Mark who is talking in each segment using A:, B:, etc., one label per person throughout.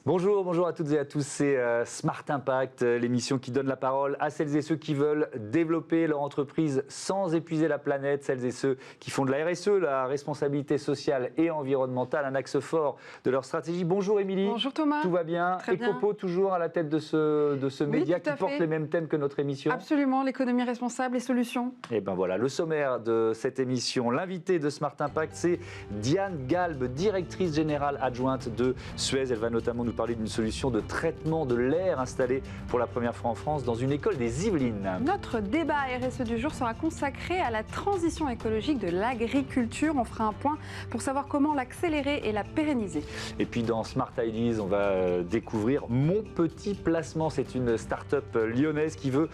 A: Bonjour, bonjour à toutes et à tous, c'est Smart Impact, l'émission qui donne la parole à celles et ceux qui veulent développer leur entreprise sans épuiser la planète, celles et ceux qui font de la RSE, la responsabilité sociale et environnementale, un axe fort de leur stratégie. Bonjour Émilie.
B: Bonjour Thomas.
A: Tout va bien?
B: Très bien.
A: Ecopo toujours à la tête de ce média qui porte les mêmes thèmes que notre émission?
B: Absolument, l'économie responsable, les solutions.
A: Et ben voilà, le sommaire de cette émission, l'invité de Smart Impact, c'est Diane Galbe, directrice générale adjointe de Suez. Elle va notamment nous parler d'une solution de traitement de l'air installée pour la première fois en France dans une école des Yvelines.
B: Notre débat RSE du jour sera consacré à la transition écologique de l'agriculture. On fera un point pour savoir comment l'accélérer et la pérenniser.
A: Et puis dans Smart Ideas, on va découvrir Mon Petit Placement. C'est une start-up lyonnaise qui veut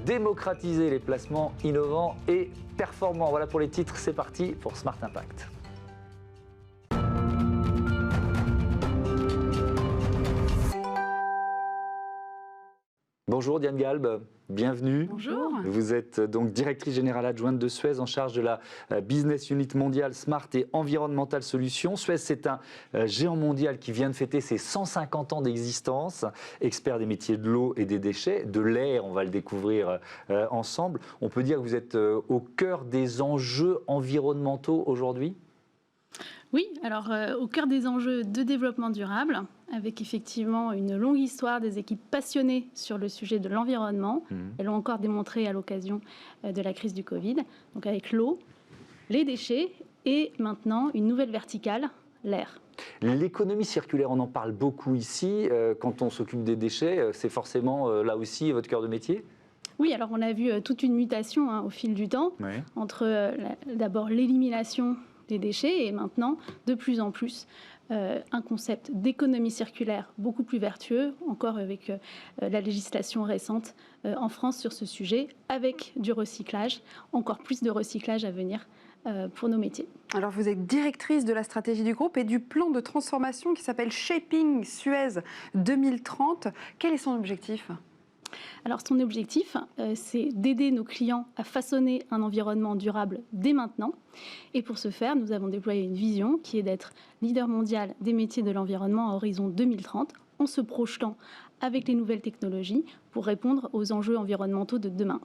A: démocratiser les placements innovants et performants. Voilà pour les titres, c'est parti pour Smart Impact. Bonjour Diane Galbe, bienvenue.
B: Bonjour.
A: Vous êtes donc directrice générale adjointe de Suez en charge de la Business Unit mondiale Smart et Environmental Solutions. Suez, c'est un géant mondial qui vient de fêter ses 150 ans d'existence, expert des métiers de l'eau et des déchets, de l'air, on va le découvrir ensemble. On peut dire que vous êtes au cœur des enjeux environnementaux aujourd'hui ?
C: Oui, alors au cœur des enjeux de développement durable, avec effectivement une longue histoire des équipes passionnées sur le sujet de l'environnement. Elles l'ont encore démontré à l'occasion de la crise du Covid. Donc avec l'eau, les déchets et maintenant une nouvelle verticale, l'air.
A: L'économie circulaire, on en parle beaucoup ici. Quand on s'occupe des déchets, c'est forcément là aussi votre cœur de métier ?
C: Oui, alors on a vu toute une mutation au fil du temps, entre d'abord l'élimination des déchets et maintenant, de plus en plus, un concept d'économie circulaire beaucoup plus vertueux, encore avec la législation récente en France sur ce sujet, avec du recyclage, encore plus de recyclage à venir pour nos métiers.
B: Alors vous êtes directrice de la stratégie du groupe et du plan de transformation qui s'appelle Shaping Suez 2030. Quel est son objectif ?
C: Alors son objectif, c'est d'aider nos clients à façonner un environnement durable dès maintenant. Et pour ce faire, nous avons déployé une vision qui est d'être leader mondial des métiers de l'environnement à horizon 2030, en se projetant avec les nouvelles technologies pour répondre aux enjeux environnementaux de demain.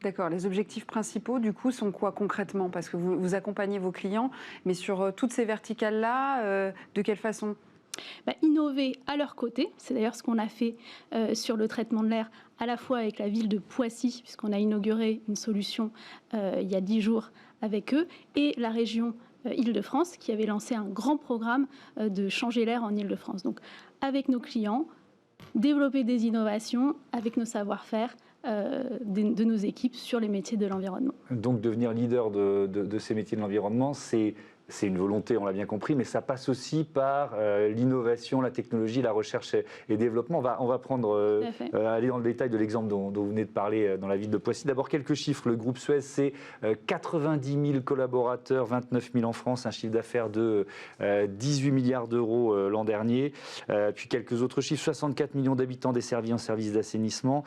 B: D'accord. Les objectifs principaux, du coup, sont quoi concrètement ? Parce que vous accompagnez vos clients, mais sur toutes ces verticales-là, de quelle façon ?
C: Innover à leur côté, c'est d'ailleurs ce qu'on a fait sur le traitement de l'air, à la fois avec la ville de Poissy, puisqu'on a inauguré une solution il y a 10 jours avec eux, et la région Île-de-France, qui avait lancé un grand programme de changer l'air en Île-de-France. Donc, avec nos clients, développer des innovations avec nos savoir-faire de nos équipes sur les métiers de l'environnement.
A: Donc, devenir leader de ces métiers de l'environnement, c'est une volonté, on l'a bien compris, mais ça passe aussi par l'innovation, la technologie, la recherche et développement. On va prendre, aller dans le détail de l'exemple dont vous venez de parler dans la ville de Poissy. D'abord, quelques chiffres. Le groupe Suez, c'est 90 000 collaborateurs, 29 000 en France, un chiffre d'affaires de 18 milliards d'euros l'an dernier. Puis quelques autres chiffres, 64 millions d'habitants desservis en services d'assainissement,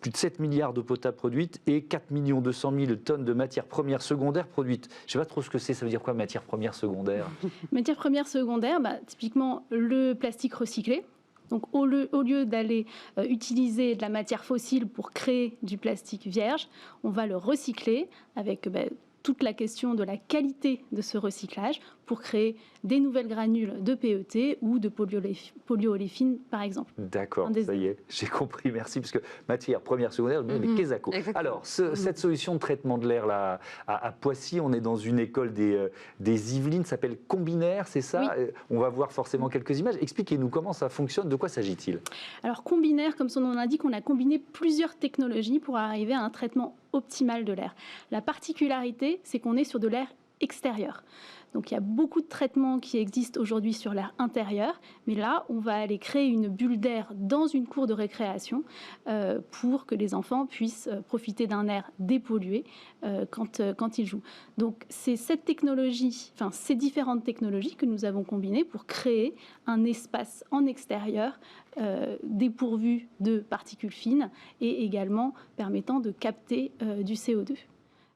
A: plus de 7 milliards d'eau potable produite et 4 200 000 tonnes de matières premières secondaires produites. Je ne sais pas trop ce que c'est, ça veut dire quoi, matières premières secondaires?
C: Matières premières secondaires, typiquement le plastique recyclé. Donc au lieu d'aller utiliser de la matière fossile pour créer du plastique vierge, on va le recycler avec toute la question de la qualité de ce recyclage pour créer des nouvelles granules de PET ou de polyoléfine, par exemple.
A: D'accord, ça y est, j'ai compris, merci, parce que matière première, secondaire, mais qu'est-ce que Alors, cette solution de traitement de l'air là, à Poissy, on est dans une école des Yvelines, s'appelle Combinaire, c'est ça?
C: Oui.
A: On va voir forcément quelques images. Expliquez-nous comment ça fonctionne, de quoi s'agit-il?
C: Alors, Combinaire, comme son nom l'indique, on a combiné plusieurs technologies pour arriver à un traitement optimal de l'air. La particularité, c'est qu'on est sur de l'air extérieur. Donc il y a beaucoup de traitements qui existent aujourd'hui sur l'air intérieur, mais là, on va aller créer une bulle d'air dans une cour de récréation pour que les enfants puissent profiter d'un air dépollué quand ils jouent. Donc c'est cette technologie, ces différentes technologies que nous avons combinées pour créer un espace en extérieur dépourvu de particules fines et également permettant de capter du CO2.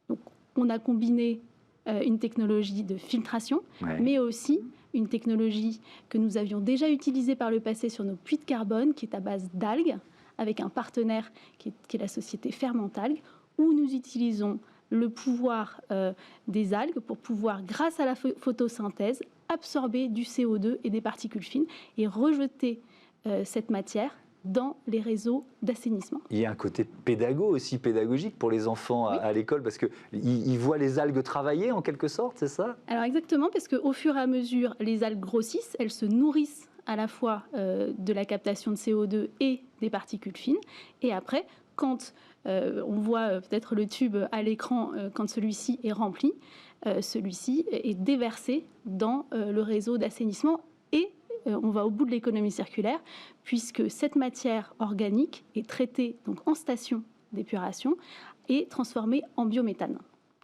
C: Donc on a combiné une technologie de filtration, mais aussi une technologie que nous avions déjà utilisée par le passé sur nos puits de carbone, qui est à base d'algues, avec un partenaire qui est la société Fermentalgues, où nous utilisons le pouvoir des algues pour pouvoir, grâce à la photosynthèse, absorber du CO2 et des particules fines et rejeter cette matière dans les réseaux d'assainissement.
A: Il y a un côté pédagogique pour les enfants à l'école, parce qu'ils voient les algues travailler en quelque sorte, c'est ça?
C: Alors exactement, parce qu'au fur et à mesure, les algues grossissent, elles se nourrissent à la fois de la captation de CO2 et des particules fines, et après, quand on voit peut-être le tube à l'écran, quand celui-ci est rempli, celui-ci est déversé dans le réseau d'assainissement et on va au bout de l'économie circulaire, puisque cette matière organique est traitée donc en station d'épuration et transformée en biométhane.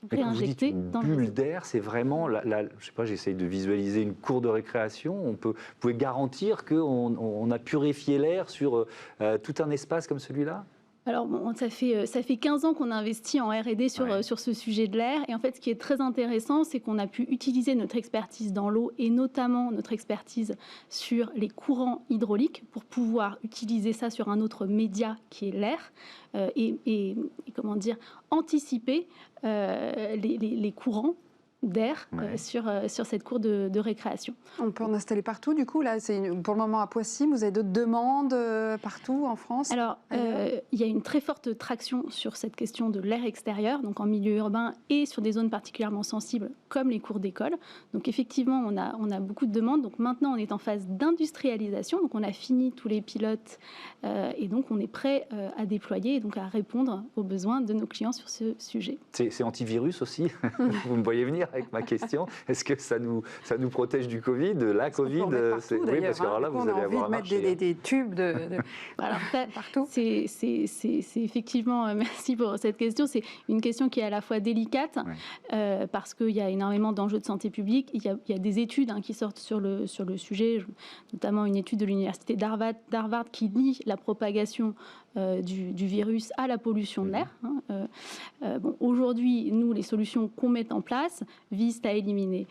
A: Réinjectée dans une bulle d'air, c'est vraiment, je sais pas, j'essaye de visualiser une cour de récréation. Vous pouvez garantir qu'on a purifié l'air sur tout un espace comme celui-là?
C: Alors, bon, ça fait 15 ans qu'on a investi en R&D sur ce sujet de l'air. Et en fait, ce qui est très intéressant, c'est qu'on a pu utiliser notre expertise dans l'eau et notamment notre expertise sur les courants hydrauliques pour pouvoir utiliser ça sur un autre média qui est l'air et comment dire, anticiper les courants d'air sur cette cour de récréation.
B: On peut en installer partout, du coup, là, pour le moment à Poissy, vous avez d'autres demandes partout en France?
C: Alors, il y a une très forte traction sur cette question de l'air extérieur, donc en milieu urbain et sur des zones particulièrement sensibles comme les cours d'école. Donc effectivement, on a beaucoup de demandes. Donc maintenant, on est en phase d'industrialisation, donc on a fini tous les pilotes et donc on est prêt à déployer et donc à répondre aux besoins de nos clients sur ce sujet.
A: C'est antivirus aussi? Vous me voyez venir avec ma question. Est-ce que ça nous protège du Covid, la Covid?
B: Oui, parce que là, vous allez avoir envie de mettre des tubes
C: Alors,
B: partout.
C: C'est effectivement, merci pour cette question, c'est une question qui est à la fois délicate parce qu'il y a énormément d'enjeux de santé publique. Il y a des études qui sortent sur le sujet, notamment une étude de l'université d'Harvard qui lie la propagation du virus à la pollution de l'air. Aujourd'hui, nous, les solutions qu'on met en place visent à éliminer,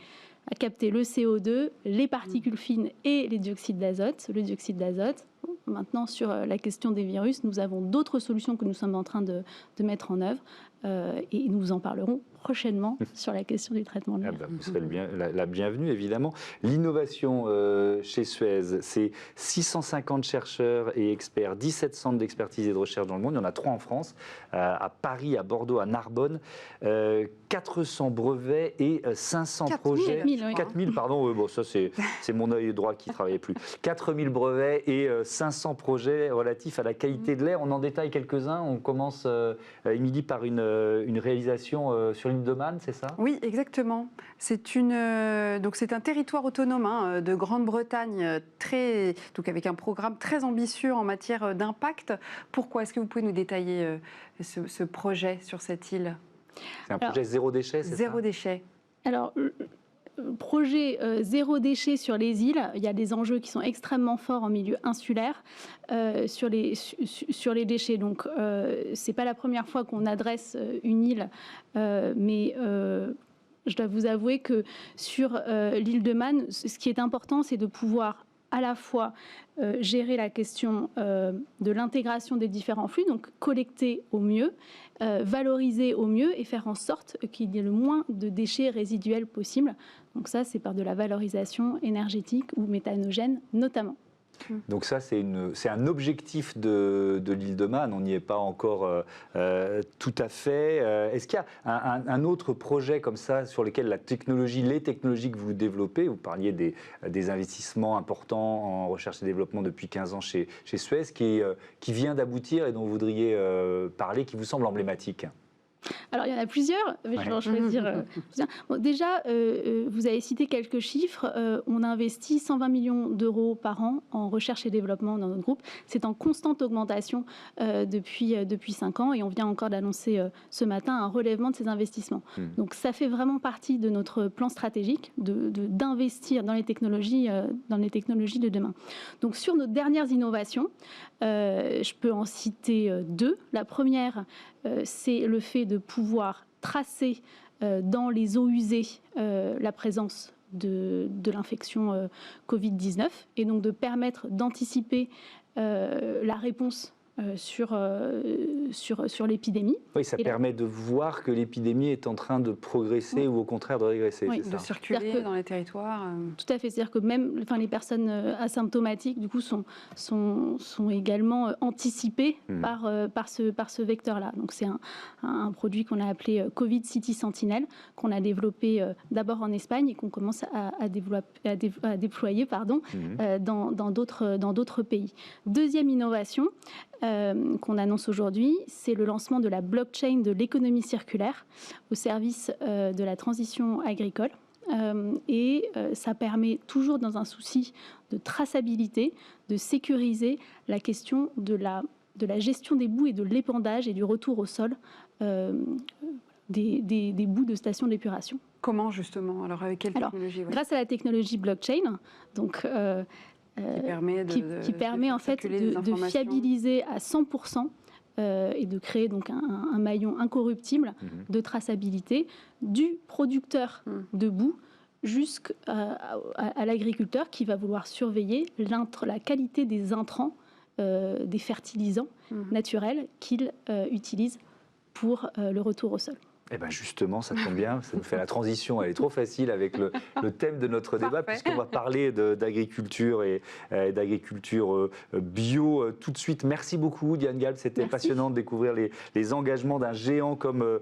C: à capter le CO2, les particules fines et les dioxydes d'azote. Le dioxyde d'azote. Maintenant, sur la question des virus, nous avons d'autres solutions que nous sommes en train de mettre en œuvre et nous en parlerons prochainement sur la question du traitement de l'air.
A: Vous serez la bienvenue, évidemment. L'innovation chez Suez, c'est 650 chercheurs et experts, 17 centres d'expertise et de recherche dans le monde. Il y en a 3 en France, à Paris, à Bordeaux, à Narbonne. 400 brevets et 500 projets. 4000, pardon. Bon, ça, c'est mon œil droit qui ne travaillait plus. 4000 brevets et 500 projets relatifs à la qualité de l'air. On en détaille quelques-uns. On commence, Émilie, par une réalisation sur l'île de Man, c'est ça?
B: Oui, exactement. C'est un territoire autonome de Grande-Bretagne, donc avec un programme très ambitieux en matière d'impact. Pourquoi? Est-ce que vous pouvez nous détailler ce projet sur cette île?
A: C'est un projet zéro déchet, c'est ça?
B: Zéro déchet.
C: Alors, projet zéro déchet sur les îles, il y a des enjeux qui sont extrêmement forts en milieu insulaire sur les déchets. Donc, ce n'est pas la première fois qu'on adresse une île, mais je dois vous avouer que sur l'île de Man, ce qui est important, c'est de pouvoir à la fois gérer la question de l'intégration des différents flux, donc collecter au mieux, valoriser au mieux et faire en sorte qu'il y ait le moins de déchets résiduels possible. Donc ça, c'est par de la valorisation énergétique ou méthanogène notamment.
A: Donc ça, c'est un objectif de l'île de Man. On n'y est pas encore tout à fait. Est-ce qu'il y a un autre projet comme ça sur lequel les technologies que vous développez, vous parliez des investissements importants en recherche et développement depuis 15 ans chez Suez, qui vient d'aboutir et dont vous voudriez parler, qui vous semble emblématique?
C: Alors, il y en a plusieurs, mais je vais en choisir. Bon, déjà, vous avez cité quelques chiffres. On investit 120 millions d'euros par an en recherche et développement dans notre groupe. C'est en constante augmentation depuis 5 ans et on vient encore d'annoncer ce matin un relèvement de ces investissements. Donc, ça fait vraiment partie de notre plan stratégique d'investir dans les technologies de demain. Donc, sur nos dernières innovations, je peux en citer 2. La première, c'est le fait de pouvoir tracer dans les eaux usées la présence de l'infection Covid-19 et donc de permettre d'anticiper la réponse sur l'épidémie.
A: Oui, ça permet de voir que l'épidémie est en train de progresser ou au contraire de régresser.
B: Oui, de circuler dans les territoires.
C: Tout à fait, c'est-à-dire que même les personnes asymptomatiques du coup sont également anticipées par ce vecteur-là. Donc c'est un produit qu'on a appelé Covid City Sentinel, qu'on a développé d'abord en Espagne et qu'on commence à déployer dans d'autres pays. Deuxième innovation qu'on annonce aujourd'hui, c'est le lancement de la blockchain de l'économie circulaire au service de la transition agricole. Ça permet, toujours dans un souci de traçabilité, de sécuriser la question de la gestion des boues et de l'épandage et du retour au sol des boues de stations d'épuration.
B: Comment justement? Alors avec quelle technologie?
C: Grâce à la technologie blockchain, donc qui permet en fait de fiabiliser à 100% et de créer donc un maillon incorruptible de traçabilité du producteur de boue jusqu'à l'agriculteur qui va vouloir surveiller la qualité des intrants, des fertilisants naturels qu'il utilise pour le retour au sol.
A: Eh bien justement, ça tombe bien, ça nous fait la transition, elle est trop facile avec le thème de notre débat, puisqu'on va parler d'agriculture et d'agriculture bio tout de suite. Merci beaucoup Diane Galbe, c'était passionnant de découvrir les engagements d'un géant comme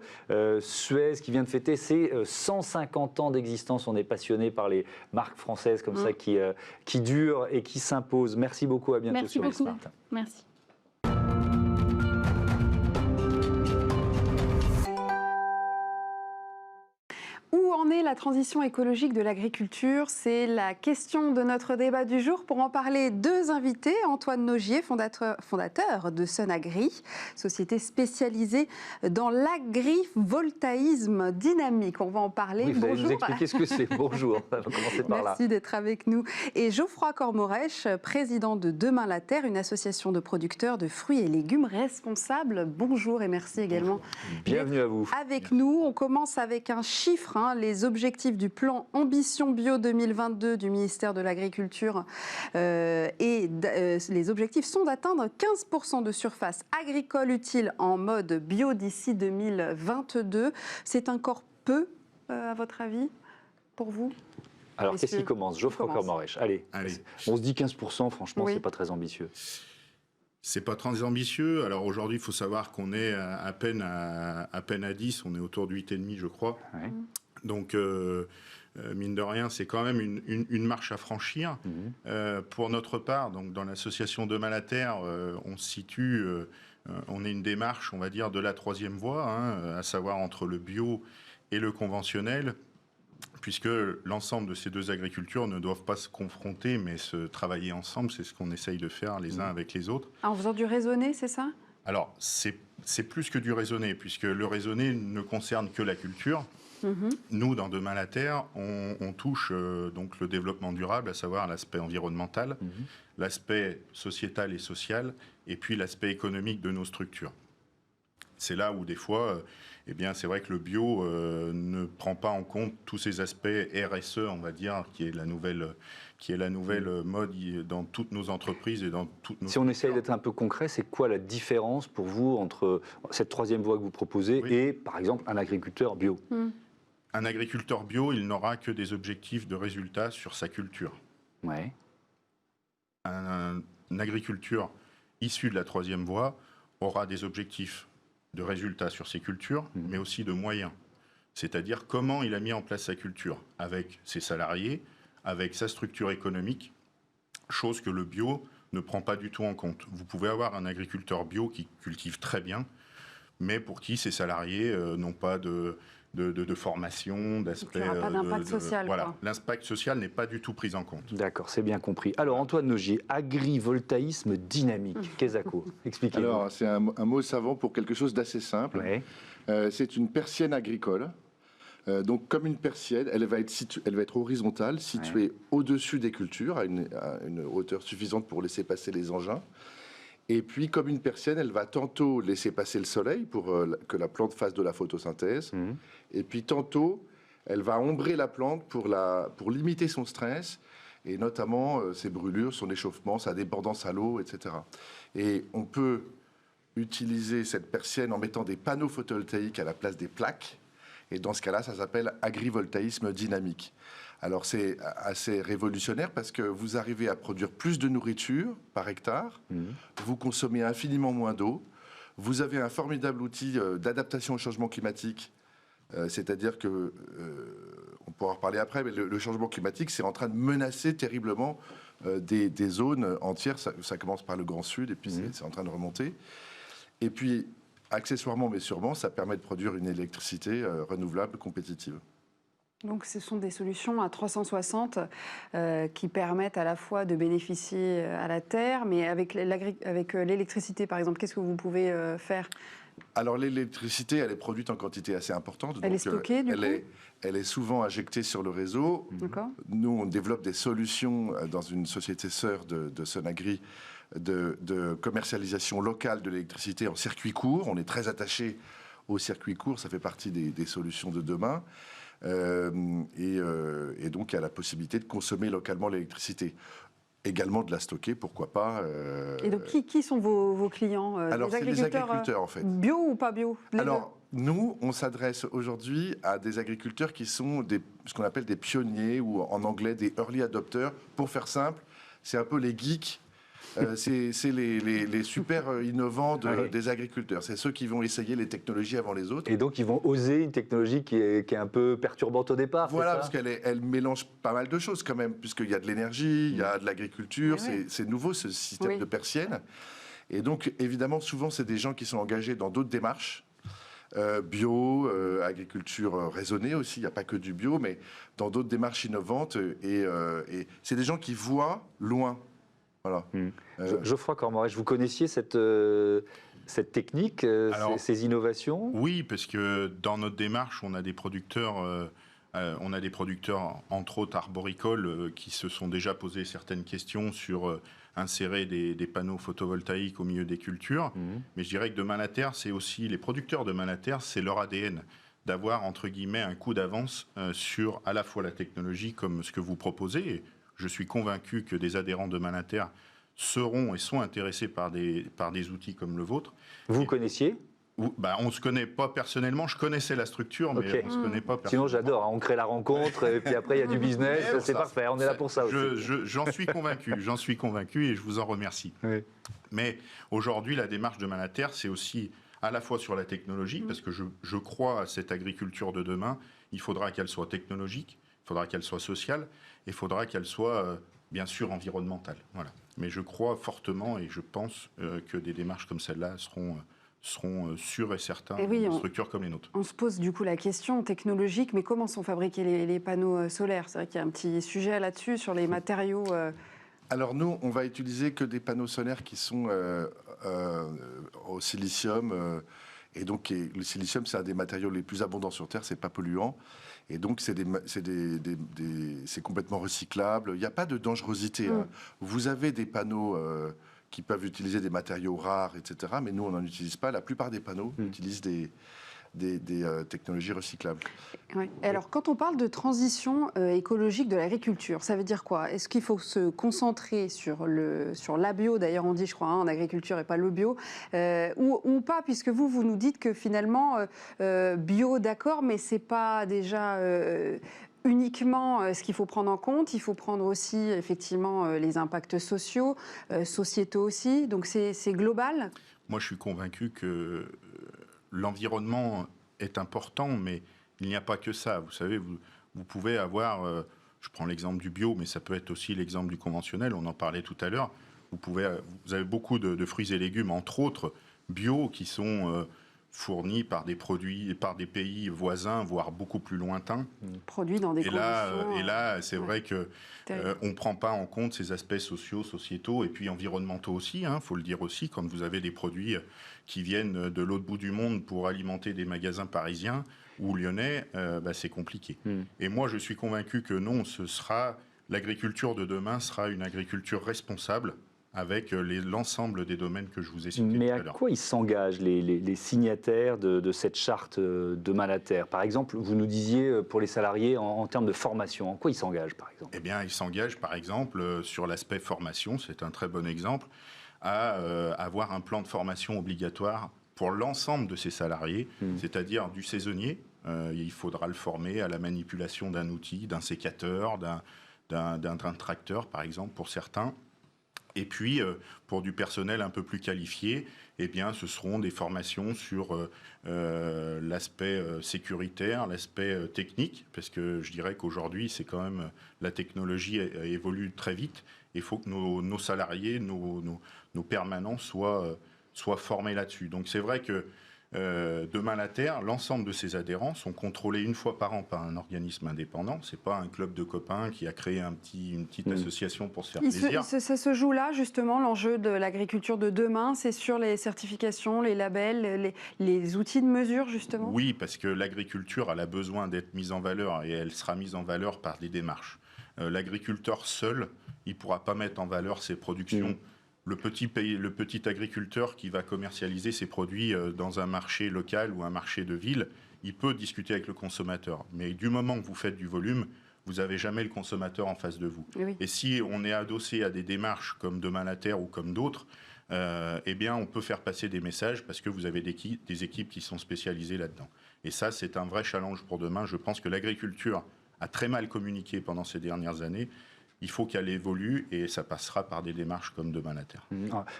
A: Suez qui vient de fêter ses 150 ans d'existence. On est passionné par les marques françaises comme ça qui durent et qui s'imposent. Merci beaucoup, à bientôt sur Bismart.
C: Merci.
B: Où en est la transition écologique de l'agriculture? C'est la question de notre débat du jour. Pour en parler, deux invités. Antoine Nogier, fondateur de Sunagri, société spécialisée dans l'agrivoltaïsme dynamique. On va en parler.
A: Oui, vous allez nous expliquer ce que c'est. Bonjour, on va commencer par là.
B: Merci d'être avec nous. Et Geoffroy Cormorèche, président de Demain la Terre, une association de producteurs de fruits et légumes responsables. Bonjour et merci également.
A: Bonjour. Bienvenue à vous.
B: Avec nous, on commence avec un chiffre. Les objectifs du plan Ambition Bio 2022 du ministère de l'Agriculture les objectifs sont d'atteindre 15% de surface agricole utile en mode bio d'ici 2022. C'est encore peu, à votre avis, pour vous?
A: Alors, qu'est-ce qui commence? Geoffroy Cormorèche. Allez. On se dit 15%, franchement, c'est pas très ambitieux.
D: C'est pas très ambitieux. Alors aujourd'hui, il faut savoir qu'on est à peine à 10, on est autour de 8,5, je crois. Ouais. Donc, mine de rien, c'est quand même une marche à franchir. Pour notre part, donc dans l'association Demain la Terre, on se situe, on est une démarche, on va dire, de la troisième voie, à savoir entre le bio et le conventionnel, puisque l'ensemble de ces deux agricultures ne doivent pas se confronter, mais se travailler ensemble. C'est ce qu'on essaye de faire les uns avec les autres.
B: En faisant du raisonné, c'est ça?
D: Alors, c'est plus que du raisonné, puisque le raisonné ne concerne que la culture. Nous, dans Demain la Terre, on touche donc le développement durable, à savoir l'aspect environnemental, l'aspect sociétal et social, et puis l'aspect économique de nos structures. C'est là où des fois, c'est vrai que le bio ne prend pas en compte tous ces aspects RSE, on va dire, qui est la nouvelle mode dans toutes nos entreprises et dans toutes nos
A: Si on essaye d'être un peu concret, c'est quoi la différence pour vous entre cette troisième voie que vous proposez et, par exemple, un agriculteur bio?
D: Un agriculteur bio, il n'aura que des objectifs de résultats sur sa culture.
A: Ouais.
D: Un agriculteur issu de la troisième voie aura des objectifs de résultats sur ses cultures, mais aussi de moyens. C'est-à-dire comment il a mis en place sa culture, avec ses salariés, avec sa structure économique, chose que le bio ne prend pas du tout en compte. Vous pouvez avoir un agriculteur bio qui cultive très bien, mais pour qui ses salariés n'ont pas de formation, d'aspect...
B: Il n'y aura pas d'impact social.
D: Voilà, l'impact social n'est pas du tout pris en compte.
A: D'accord, c'est bien compris. Alors Antoine Nogier, agrivoltaïsme dynamique, Kesako, expliquez-nous.
E: Alors c'est un mot savant pour quelque chose d'assez simple.
A: Ouais.
E: C'est une persienne agricole. Donc comme une persienne, elle va être horizontale, située au-dessus des cultures, à une hauteur suffisante pour laisser passer les engins. Et puis, comme une persienne, elle va tantôt laisser passer le soleil pour que la plante fasse de la photosynthèse. Et puis, tantôt, elle va ombrer la plante pour limiter son stress, et notamment ses brûlures, son échauffement, sa dépendance à l'eau, etc. Et on peut utiliser cette persienne en mettant des panneaux photovoltaïques à la place des plaques. Et dans ce cas-là, ça s'appelle agrivoltaïsme dynamique. Alors c'est assez révolutionnaire parce que vous arrivez à produire plus de nourriture par hectare, vous consommez infiniment moins d'eau, vous avez un formidable outil d'adaptation au changement climatique, c'est-à-dire que, on pourra en reparler après, mais le changement climatique, c'est en train de menacer terriblement des zones entières. Ça commence par le Grand Sud et puis c'est en train de remonter. Et puis, accessoirement mais sûrement, ça permet de produire une électricité renouvelable, compétitive.
B: Donc ce sont des solutions à 360 qui permettent à la fois de bénéficier à la terre, mais avec l'électricité par exemple, qu'est-ce que vous pouvez faire ?
E: Alors l'électricité, elle est produite en quantité assez importante.
B: Elle est stockée du coup ?
E: Elle est souvent injectée sur le réseau. Nous, on développe des solutions dans une société sœur de Sonagri de commercialisation locale de l'électricité en circuit court. On est très attaché au circuit court, ça fait partie des solutions de demain. Et donc, il y a la possibilité de consommer localement l'électricité. Également de la stocker, pourquoi pas.
B: Et donc, qui sont vos clients ?
E: Alors, c'est les agriculteurs, en fait.
B: Bio ou pas bio ?
E: Alors, nous, on s'adresse aujourd'hui à des agriculteurs qui sont ce qu'on appelle des pionniers, ou en anglais, des early adopters. Pour faire simple, c'est un peu les geeks. C'est les super innovants des agriculteurs. C'est ceux qui vont essayer les technologies avant les autres.
A: Et donc, ils vont oser une technologie qui est un peu perturbante au départ.
E: Voilà, parce qu'elle mélange pas mal de choses quand même, puisqu'il y a de l'énergie, il y a de l'agriculture. C'est nouveau, ce système de persienne. Et donc, évidemment, souvent, c'est des gens qui sont engagés dans d'autres démarches. Bio, agriculture raisonnée aussi, il n'y a pas que du bio, mais dans d'autres démarches innovantes. Et c'est des gens qui voient loin. Voilà.
A: Geoffroy Cormorech, vous connaissiez cette technique, ces innovations ?
D: Oui, parce que dans notre démarche, on a des producteurs, entre autres arboricoles, qui se sont déjà posé certaines questions sur insérer des panneaux photovoltaïques au milieu des cultures. Mais je dirais que demain la terre, c'est aussi les producteurs demain la terre, c'est leur ADN d'avoir entre guillemets un coup d'avance sur à la fois la technologie comme ce que vous proposez. Et je suis convaincu que des adhérents de Manater seront et sont intéressés par des outils comme le vôtre.
A: Vous connaissiez ?
D: On ne se connaît pas personnellement. Je connaissais la structure, mais on ne se connaît pas personnellement.
A: Sinon, j'adore. On crée la rencontre et puis après, il y a du business. C'est parfait. On est là pour ça aussi.
D: J'en suis convaincu et je vous en remercie. Oui. Mais aujourd'hui, la démarche de Manater, c'est aussi à la fois sur la technologie, parce que je crois à cette agriculture de demain. Il faudra qu'elle soit technologique, il faudra qu'elle soit sociale, et il faudra qu'elle soit, bien sûr, environnementale. Voilà. Mais je crois fortement et je pense que des démarches comme celle-là seront sûrs et certains dans structures comme les nôtres.
B: On se pose du coup la question technologique, mais comment sont fabriqués les panneaux solaires ? C'est vrai qu'il y a un petit sujet là-dessus sur les matériaux.
E: Alors nous, on va utiliser que des panneaux solaires qui sont au silicium. Et donc le silicium, c'est un des matériaux les plus abondants sur Terre, c'est pas polluant. Et donc c'est complètement recyclable. Il n'y a pas de dangerosité. Hein. Vous avez des panneaux qui peuvent utiliser des matériaux rares, etc. Mais nous, on n'en utilise pas. La plupart des panneaux utilisent des technologies recyclables.
B: Ouais. Et alors, quand on parle de transition écologique de l'agriculture, ça veut dire quoi ? Est-ce qu'il faut se concentrer sur la bio, d'ailleurs on dit, je crois, en agriculture et pas le bio, ou pas, puisque vous nous dites que finalement, bio, d'accord, mais c'est pas déjà uniquement ce qu'il faut prendre en compte, il faut prendre aussi effectivement les impacts sociaux, sociétaux aussi, donc c'est global ?
D: Moi, je suis convaincu que l'environnement est important, mais il n'y a pas que ça. Vous savez, vous pouvez avoir, je prends l'exemple du bio, mais ça peut être aussi l'exemple du conventionnel, on en parlait tout à l'heure. Vous avez beaucoup de fruits et légumes, entre autres bio, qui sont fournis par des produits, par des pays voisins, voire beaucoup plus lointains.
B: Produits dans des conditions...
D: Et là, c'est vrai qu'on ne prend pas en compte ces aspects sociaux, sociétaux et puis environnementaux aussi. Il faut le dire aussi, quand vous avez des produits qui viennent de l'autre bout du monde pour alimenter des magasins parisiens ou lyonnais, c'est compliqué. Et moi, je suis convaincu que non, l'agriculture de demain sera une agriculture responsable, avec l'ensemble des domaines que je vous ai cités tout à l'heure.
A: Mais à quoi ils s'engagent, les signataires de cette charte Demain la Terre? Par exemple, vous nous disiez pour les salariés en termes de formation, en quoi ils s'engagent par exemple?
D: Eh bien, ils s'engagent par exemple sur l'aspect formation, c'est un très bon exemple, à avoir un plan de formation obligatoire pour l'ensemble de ces salariés, c'est-à-dire du saisonnier. Il faudra le former à la manipulation d'un outil, d'un sécateur, d'un tracteur par exemple pour certains. Et puis, pour du personnel un peu plus qualifié, eh bien, ce seront des formations sur l'aspect sécuritaire, l'aspect technique, parce que je dirais qu'aujourd'hui, c'est quand même la technologie évolue très vite. Il faut que nos salariés, nos permanents soient formés là-dessus. Donc, c'est vrai que Demain la Terre, l'ensemble de ses adhérents sont contrôlés une fois par an par un organisme indépendant. C'est pas un club de copains qui a créé une petite association pour se faire plaisir.
B: Ça se joue là, justement, l'enjeu de l'agriculture de demain, c'est sur les certifications, les labels, les outils de mesure, justement?
D: Oui, parce que l'agriculture, elle a besoin d'être mise en valeur et elle sera mise en valeur par des démarches. L'agriculteur seul, il ne pourra pas mettre en valeur ses productions. Le petit agriculteur qui va commercialiser ses produits dans un marché local ou un marché de ville, il peut discuter avec le consommateur. Mais du moment que vous faites du volume, vous n'avez jamais le consommateur en face de vous. Oui. Et si on est adossé à des démarches comme Demain la Terre ou comme d'autres, eh bien, on peut faire passer des messages parce que vous avez des équipes qui sont spécialisées là-dedans. Et ça, c'est un vrai challenge pour demain. Je pense que l'agriculture a très mal communiqué pendant ces dernières années. Il faut qu'elle évolue et ça passera par des démarches comme Demain la Terre.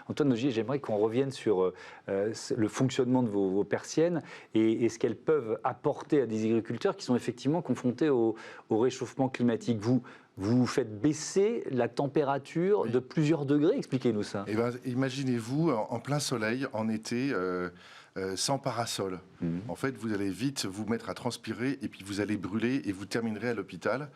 A: Antoine Nogier, j'aimerais qu'on revienne sur le fonctionnement de vos persiennes et ce qu'elles peuvent apporter à des agriculteurs qui sont effectivement confrontés au réchauffement climatique. Vous faites baisser la température de plusieurs degrés. Expliquez-nous ça.
E: Eh ben, imaginez-vous en plein soleil, en été, sans parasol. En fait, vous allez vite vous mettre à transpirer et puis vous allez brûler et vous terminerez à l'hôpital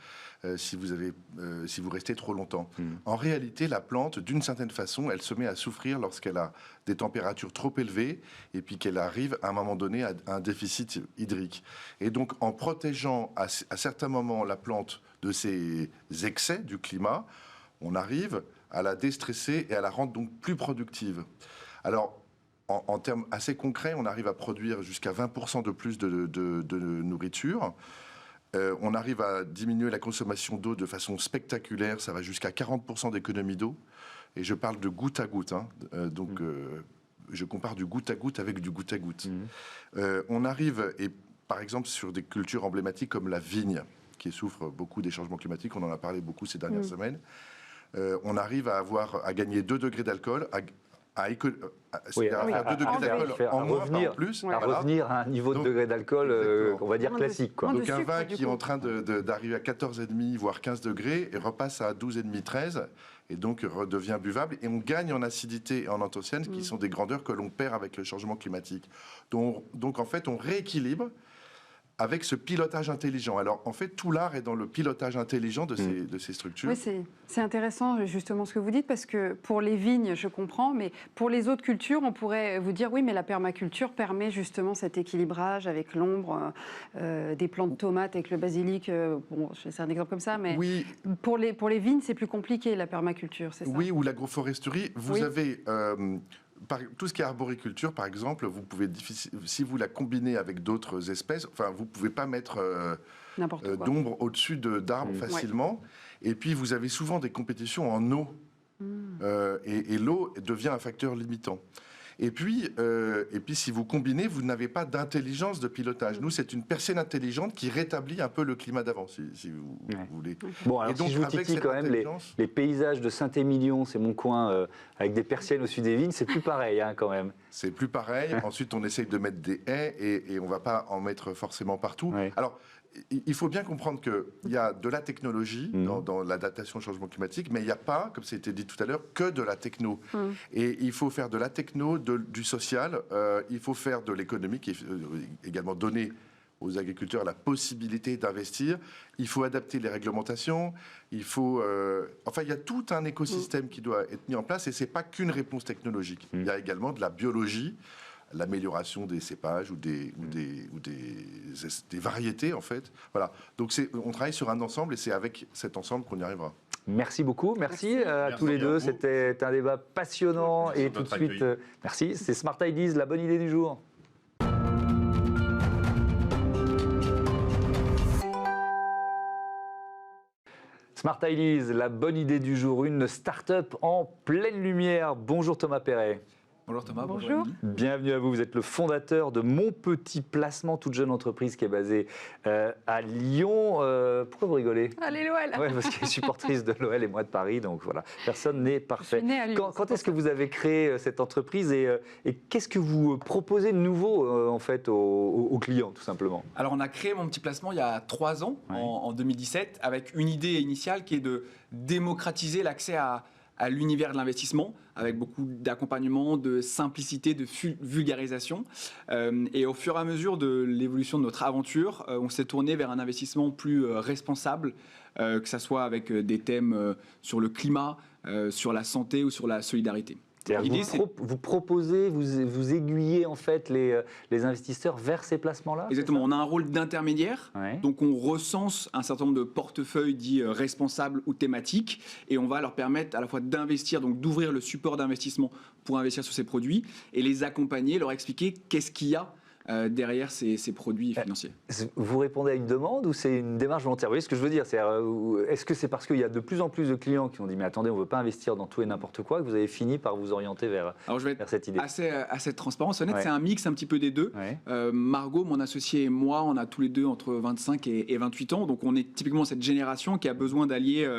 E: si vous restez trop longtemps. En réalité, la plante, d'une certaine façon, elle se met à souffrir lorsqu'elle a des températures trop élevées et puis qu'elle arrive à un moment donné à un déficit hydrique. Et donc, en protégeant à certains moments la plante de ces excès du climat, on arrive à la déstresser et à la rendre donc plus productive. Alors, en termes assez concrets, on arrive à produire jusqu'à 20% de plus de nourriture. On arrive à diminuer la consommation d'eau de façon spectaculaire. Ça va jusqu'à 40% d'économie d'eau. Et je parle de goutte à goutte. Je compare du goutte à goutte avec du goutte à goutte. On arrive, et par exemple, sur des cultures emblématiques comme la vigne, qui souffre beaucoup des changements climatiques. On en a parlé beaucoup ces dernières semaines. On arrive à gagner 2 degrés d'alcool, à 2 degrés d'alcool en moins en plus.
A: Revenir à un niveau de degré d'alcool, on va dire classique. Quoi.
E: Donc un vin qui est en train d'arriver à 14,5, voire 15 degrés, et repasse à 12,5, 13, et donc redevient buvable. Et on gagne en acidité et en anthocyanes, qui sont des grandeurs que l'on perd avec le changement climatique. Donc en fait, on rééquilibre avec ce pilotage intelligent. Alors, en fait, tout l'art est dans le pilotage intelligent de ces structures.
B: Oui, c'est intéressant, justement, ce que vous dites, parce que pour les vignes, je comprends, mais pour les autres cultures, on pourrait vous dire, oui, mais la permaculture permet justement cet équilibrage avec l'ombre, des plants de tomates avec le basilic. Bon, c'est un exemple comme ça, mais oui. Pour les vignes, c'est plus compliqué, la permaculture, c'est ça?
E: Oui, ou l'agroforesterie. Vous avez... tout ce qui est arboriculture, par exemple, vous pouvez, si vous la combinez avec d'autres espèces, enfin, vous ne pouvez pas mettre d'ombre au-dessus d'arbres facilement. Ouais. Et puis, vous avez souvent des compétitions en eau. Et l'eau devient un facteur limitant. Et puis, si vous combinez, vous n'avez pas d'intelligence de pilotage. Nous, c'est une persienne intelligente qui rétablit un peu le climat d'avant, si vous voulez.
A: Bon, alors, et donc, si je vous titille quand même, les paysages de Saint-Émilion, c'est mon coin, avec des persiennes au-dessus des vignes, c'est plus pareil, hein, quand même.
E: C'est plus pareil. Ensuite, on essaye de mettre des haies et on ne va pas en mettre forcément partout. Ouais. Alors, il faut bien comprendre qu'il y a de la technologie dans l'adaptation au changement climatique, mais il n'y a pas, comme ça a été dit tout à l'heure, que de la techno. Et il faut faire de la techno, du social, il faut faire de l'économique, et également donner aux agriculteurs la possibilité d'investir. Il faut adapter les réglementations. Il faut, enfin, il y a tout un écosystème qui doit être mis en place, et ce n'est pas qu'une réponse technologique. Il y a également de la biologie, l'amélioration des cépages ou des variétés, en fait. Voilà. Donc, on travaille sur un ensemble et c'est avec cet ensemble qu'on y arrivera.
A: Merci beaucoup, merci à tous les deux. C'était un débat passionnant et tout de suite, merci. C'est Smart Ideas, la bonne idée du jour. Smart Ideas, la bonne idée du jour, une start-up en pleine lumière. Bonjour Thomas Perret.
F: Bonjour Thomas.
B: Bonjour.
A: Bienvenue à vous. Vous êtes le fondateur de Mon Petit Placement, toute jeune entreprise qui est basée à Lyon. Pourquoi vous rigolez?
B: Allez l'OL.
A: Ouais, parce qu'elle est supportrice de l'OL et moi de Paris, donc voilà, personne n'est parfait.
B: Je suis née à Lyon,
A: Quand est-ce que vous avez créé cette entreprise et qu'est-ce que vous proposez de nouveau en fait aux clients, tout simplement?
F: Alors on a créé Mon Petit Placement il y a 3 ans, en 2017, avec une idée initiale qui est de démocratiser l'accès à l'univers de l'investissement, avec beaucoup d'accompagnement, de simplicité, de vulgarisation. Et au fur et à mesure de l'évolution de notre aventure, on s'est tourné vers un investissement plus responsable, que ce soit avec des thèmes sur le climat, sur la santé ou sur la solidarité.
A: Vous proposez, vous aiguillez en fait les investisseurs vers ces placements-là?
F: Exactement, on a un rôle d'intermédiaire, donc on recense un certain nombre de portefeuilles dits responsables ou thématiques, et on va leur permettre à la fois d'investir, donc d'ouvrir le support d'investissement pour investir sur ces produits, et les accompagner, leur expliquer qu'est-ce qu'il y a derrière ces produits financiers.
A: Vous répondez à une demande ou c'est une démarche volontaire? Vous voyez ce que je veux dire? Est-ce que c'est parce qu'il y a de plus en plus de clients qui ont dit mais attendez, on ne veut pas investir dans tout et n'importe quoi, que vous avez fini par vous orienter vers cette idée?
F: Assez transparence, honnête, c'est un mix un petit peu des deux. Margot, mon associé et moi, on a tous les deux entre 25 et 28 ans, donc on est typiquement cette génération qui a besoin d'allier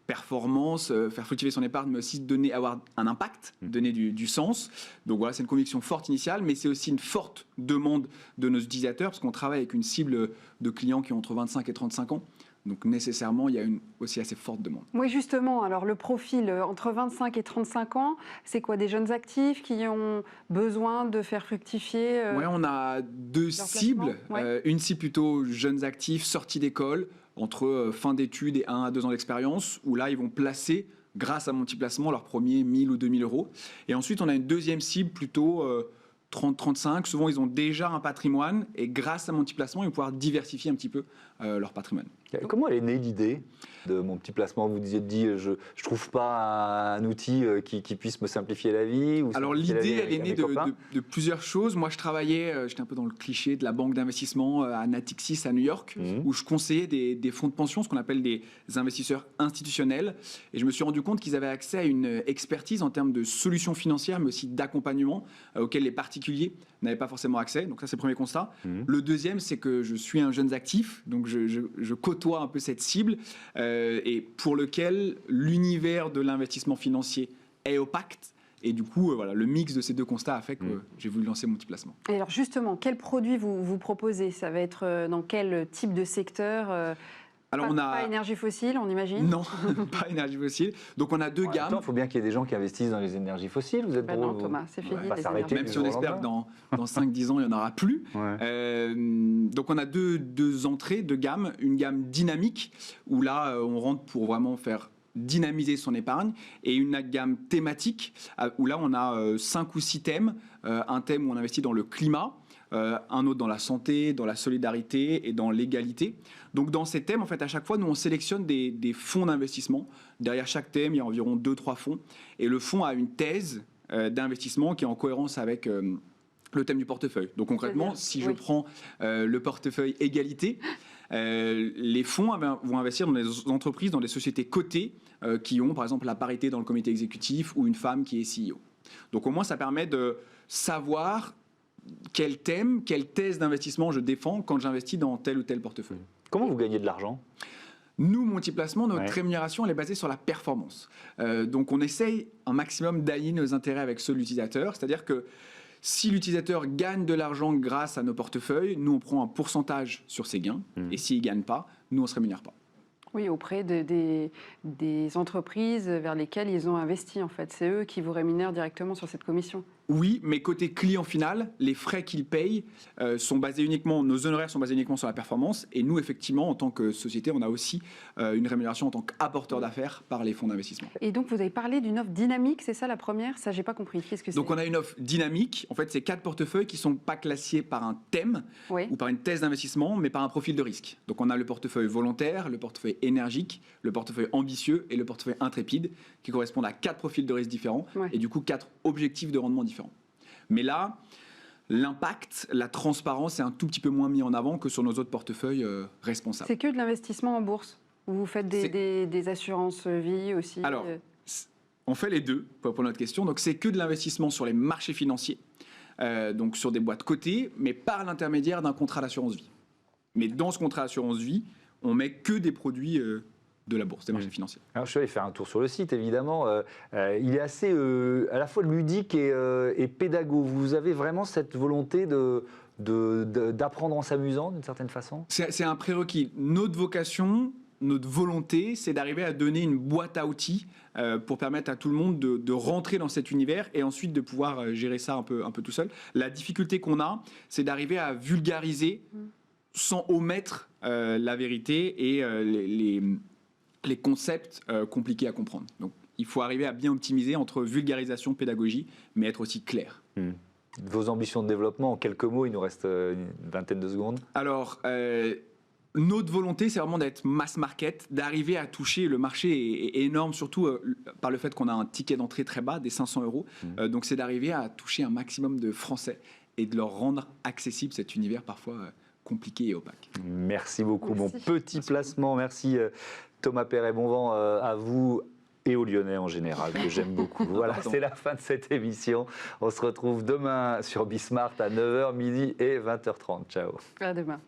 F: performance, faire fructifier son épargne, mais aussi avoir un impact, donner du sens. Donc voilà, c'est une conviction forte initiale, mais c'est aussi une forte demande de nos utilisateurs, parce qu'on travaille avec une cible de clients qui ont entre 25 et 35 ans. Donc nécessairement, il y a une aussi assez forte demande.
B: Oui, justement. Alors le profil entre 25 et 35 ans, c'est quoi? Des jeunes actifs qui ont besoin de faire fructifier
F: Oui, on a deux cibles. Une cible plutôt jeunes actifs, sortis d'école, entre fin d'études et 1 à 2 ans d'expérience, où là, ils vont placer, grâce à Mon Petit Placement, leurs premiers 1000 ou 2000 euros. Et ensuite, on a une deuxième cible plutôt 30-35. Souvent, ils ont déjà un patrimoine et grâce à Mon Petit Placement, ils vont pouvoir diversifier un petit peu leur patrimoine.
A: Comment elle est née l'idée de Mon Petit Placement? Vous vous êtes dit, je ne trouve pas un outil qui puisse me simplifier la vie?
F: Alors l'idée, elle est née de plusieurs choses. Moi, je travaillais, j'étais un peu dans le cliché de la banque d'investissement à Natixis à New York, où je conseillais des fonds de pension, ce qu'on appelle des investisseurs institutionnels. Et je me suis rendu compte qu'ils avaient accès à une expertise en termes de solutions financières, mais aussi d'accompagnement auxquels les particuliers n'avaient pas forcément accès. Donc ça, c'est le premier constat. Le deuxième, c'est que je suis un jeune actif, donc je côtoie un peu cette cible et pour lequel l'univers de l'investissement financier est opaque. Et du coup, voilà, le mix de ces deux constats a fait que j'ai voulu lancer Mon Petit Placement.
B: Et alors justement, quels produits vous proposez? Ça va être dans quel type de secteur? Alors pas énergie fossile, on imagine?
F: Non, pas énergie fossile. Donc on a deux gammes.
A: Il faut bien qu'il y ait des gens qui investissent dans les énergies fossiles. Vous êtes
B: non, Thomas, c'est fini.
F: Même si on espère que dans 5-10 ans, il n'y en aura plus. Donc on a deux entrées, deux gammes. Une gamme dynamique, où là, on rentre pour vraiment faire dynamiser son épargne, et une gamme thématique, où là, on a 5 ou 6 thèmes. Un thème où on investit dans le climat, un autre dans la santé, dans la solidarité et dans l'égalité. Donc dans ces thèmes, en fait, à chaque fois, nous, on sélectionne des fonds d'investissement. Derrière chaque thème, il y a environ 2-3 fonds. Et le fonds a une thèse d'investissement qui est en cohérence avec le thème du portefeuille. Donc concrètement, si je prends le portefeuille égalité, les fonds vont investir dans des entreprises, dans des sociétés cotées qui ont, par exemple, la parité dans le comité exécutif ou une femme qui est CEO. Donc au moins, ça permet de savoir quel thème, quelle thèse d'investissement je défends quand j'investis dans tel ou tel portefeuille.
A: Comment vous gagnez de l'argent?
F: Nous, Mon Petit Placement, notre rémunération, elle est basée sur la performance. Donc on essaye un maximum d'aligner nos intérêts avec ceux de l'utilisateur. C'est-à-dire que si l'utilisateur gagne de l'argent grâce à nos portefeuilles, nous, on prend un pourcentage sur ses gains. Et s'il ne gagne pas, nous, on ne se rémunère pas.
B: Oui, auprès des entreprises vers lesquelles ils ont investi, en fait. C'est eux qui vous rémunèrent directement sur cette commission.
F: Oui, mais côté client final, les frais qu'ils payent sont basés uniquement, nos honoraires sont basés uniquement sur la performance. Et nous, effectivement, en tant que société, on a aussi une rémunération en tant qu'apporteur d'affaires par les fonds d'investissement.
B: Et donc, vous avez parlé d'une offre dynamique, c'est ça la première? Ça, j'ai pas compris. Qu'est-ce que c'est?
F: Donc, on a une offre dynamique. En fait, c'est 4 portefeuilles qui ne sont pas classés par un thème ou par une thèse d'investissement, mais par un profil de risque. Donc, on a le portefeuille volontaire, le portefeuille énergique, le portefeuille ambitieux et le portefeuille intrépide, qui correspondent à 4 profils de risque différents et du coup 4 objectifs de rendement différents. Mais là, l'impact, la transparence est un tout petit peu moins mis en avant que sur nos autres portefeuilles responsables.
B: C'est que de l'investissement en bourse? Vous faites des assurances vie aussi?
F: Alors, on fait les deux pour notre question. Donc, c'est que de l'investissement sur les marchés financiers, donc sur des boîtes cotées, mais par l'intermédiaire d'un contrat d'assurance vie. Mais dans ce contrat d'assurance vie, on met que des produits de la bourse, des marchés financiers.
A: Alors, je suis allé faire un tour sur le site, évidemment. Il est assez à la fois ludique et pédago. Vous avez vraiment cette volonté d'apprendre en s'amusant, d'une certaine façon?
F: C'est un prérequis. Notre vocation, notre volonté, c'est d'arriver à donner une boîte à outils pour permettre à tout le monde de rentrer dans cet univers et ensuite de pouvoir gérer ça un peu tout seul. La difficulté qu'on a, c'est d'arriver à vulgariser sans omettre la vérité et les concepts compliqués à comprendre. Donc, il faut arriver à bien optimiser entre vulgarisation, pédagogie, mais être aussi clair.
A: Vos ambitions de développement, en quelques mots, il nous reste une vingtaine de secondes.
F: Alors, notre volonté, c'est vraiment d'être mass market, d'arriver à toucher, le marché est énorme, surtout par le fait qu'on a un ticket d'entrée très bas, des 500 euros. Donc, c'est d'arriver à toucher un maximum de Français et de leur rendre accessible cet univers parfois compliqué et opaque.
A: Merci beaucoup.
B: Merci.
A: Mon petit placement. Merci Thomas Perret. Bon vent à vous et aux Lyonnais en général, que j'aime beaucoup. Voilà, c'est la fin de cette émission. On se retrouve demain sur Bismart à 9h, midi et 20h30. Ciao.
B: À demain.